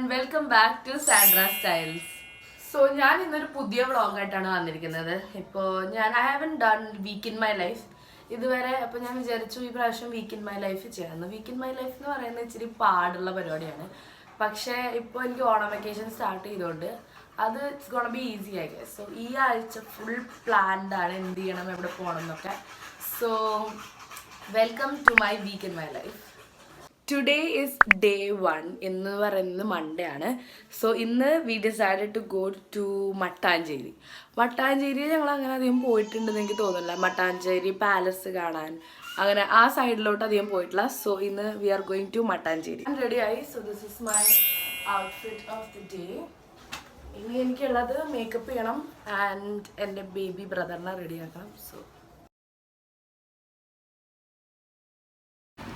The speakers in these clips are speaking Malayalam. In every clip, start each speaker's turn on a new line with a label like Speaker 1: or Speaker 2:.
Speaker 1: and welcome back to Sandra Styles. So ഞാൻ ഇന്നൊരു പുതിയ വ്ളോഗായിട്ടാണ് വന്നിരിക്കുന്നത്. ഇപ്പോൾ I haven't done week in my life ഇതുവരെ. അപ്പോൾ ഞാൻ വിചാരിച്ചു ഈ പ്രാവശ്യം week in my life ചെയ്യാമെന്ന്. week in my life എന്ന് പറയുന്നത് ഇച്ചിരി പാടുള്ള പരിപാടിയാണ്. പക്ഷേ ഇപ്പോൾ എനിക്ക് ഓണം വെക്കേഷൻ സ്റ്റാർട്ട് ചെയ്തുകൊണ്ട് അത് it's gonna be easy I guess. So ഈ ആഴ്ച ഫുൾ പ്ലാൻഡ് ആണ്, എന്ത് ചെയ്യണം, എവിടെ പോകണം എന്നൊക്കെ. So welcome to my week in my life. Today is day 1. ഇന്ന് പറയുന്നത് മൺഡേ ആണ്. സോ ഇന്ന് we decided to go to Mattancherry. Mattancherry ഞങ്ങൾ അങ്ങനെ അധികം പോയിട്ടുണ്ടെന്ന് എനിക്ക് തോന്നുന്നില്ല. മട്ടാഞ്ചേരി പാലസ് കാണാൻ അങ്ങനെ ആ സൈഡിലോട്ട് അധികം പോയിട്ടില്ല. സോ ഇന്ന് we are going to Mattancherry. Ready ആയി. So this is my outfit of the day. ഇനി എനിക്കുള്ളത് മേക്കപ്പ് ചെയ്യണം ആൻഡ് എൻ്റെ ബേബി ബ്രദറിനെ റെഡിയാക്കണം.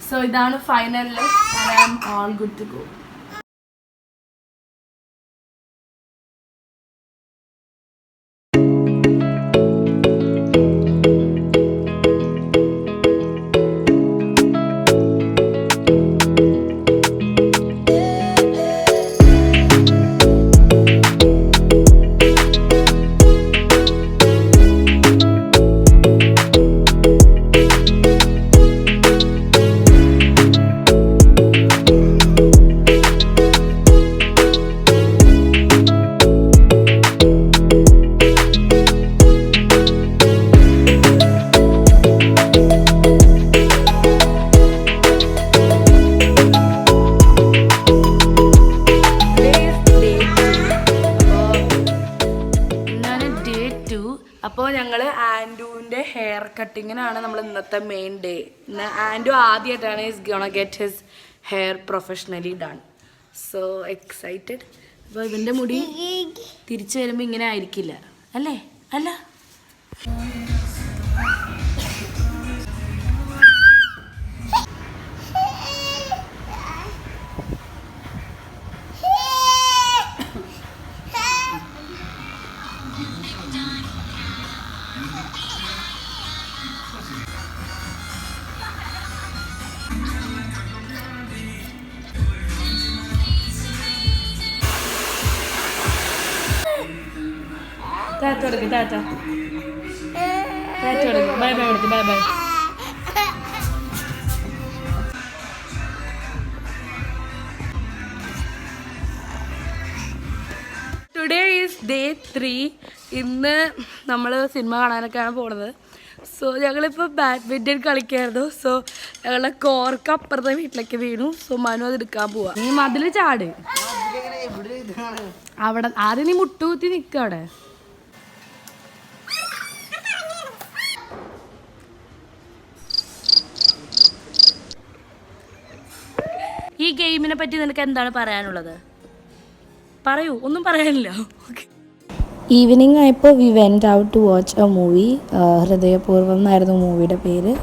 Speaker 1: So ഇതാണ് final look and I am all good to go. അപ്പോൾ ഞങ്ങൾ ആൻഡുവിൻ്റെ ഹെയർ കട്ടിങ്ങിനാണ് നമ്മൾ ഇന്നത്തെ മെയിൻ ഡേ. ഇന്ന് ആൻഡു ആദ്യമായിട്ടാണ് is gonna get his hair professionally done. So excited. അപ്പോൾ ഇതിൻ്റെ മുടി തിരിച്ചു വരുമ്പോൾ ഇങ്ങനെ ആയിരിക്കില്ല അല്ലേ? അല്ല, ബൈ ബൈ കൊടുത്തു, bye bye. Today is day 3. ഇന്ന് നമ്മൾ സിനിമ കാണാനൊക്കെയാണ് പോണത്. സോ ഞങ്ങളിപ്പോൾ ബാഡ്മിൻ്റൺ കളിക്കായിരുന്നു. സോ ഞങ്ങളുടെ കോർക്ക് അപ്പുറത്തെ വീട്ടിലേക്ക് വീണു. സോ മനു അത് എടുക്കാൻ പോവാ. നീ മതിൽ ചാട്. അവിടെ ആദ്യം നീ മുട്ടുകുത്തി നിൽക്കുക. അവിടെ ഈ ഗെയിമിനെ പറ്റി നിനക്ക് എന്താണ് പറയാനുള്ളത്? പറയൂ. ഒന്നും പറയാനില്ല.
Speaker 2: ഈവനിങ് ആയപ്പോൾ we went out to watch a movie. Hridayapoorvam എന്നായിരുന്നു മൂവിയുടെ പേര്.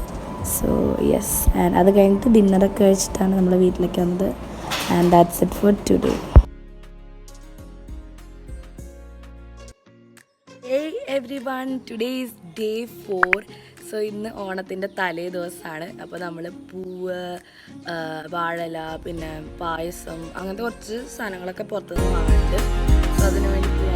Speaker 2: സോ യെസ്, ആൻഡ് അത് കഴിഞ്ഞിട്ട് ഡിന്നറൊക്കെ കഴിച്ചിട്ടാണ് നമ്മൾ വീട്ടിലേക്ക് വന്നത്. And that's it for today.
Speaker 1: Hey everyone, today is day 4. So ഇന്ന് ഓണത്തിൻ്റെ തലേ ദിവസമാണ്. അപ്പോൾ നമ്മൾ പൂവ്, വാഴല, പിന്നെ പായസം, അങ്ങനത്തെ കുറച്ച് സാധനങ്ങളൊക്കെ പുറത്തുനിന്ന് വാങ്ങിയിട്ട് സോ അതിന് വേണ്ടി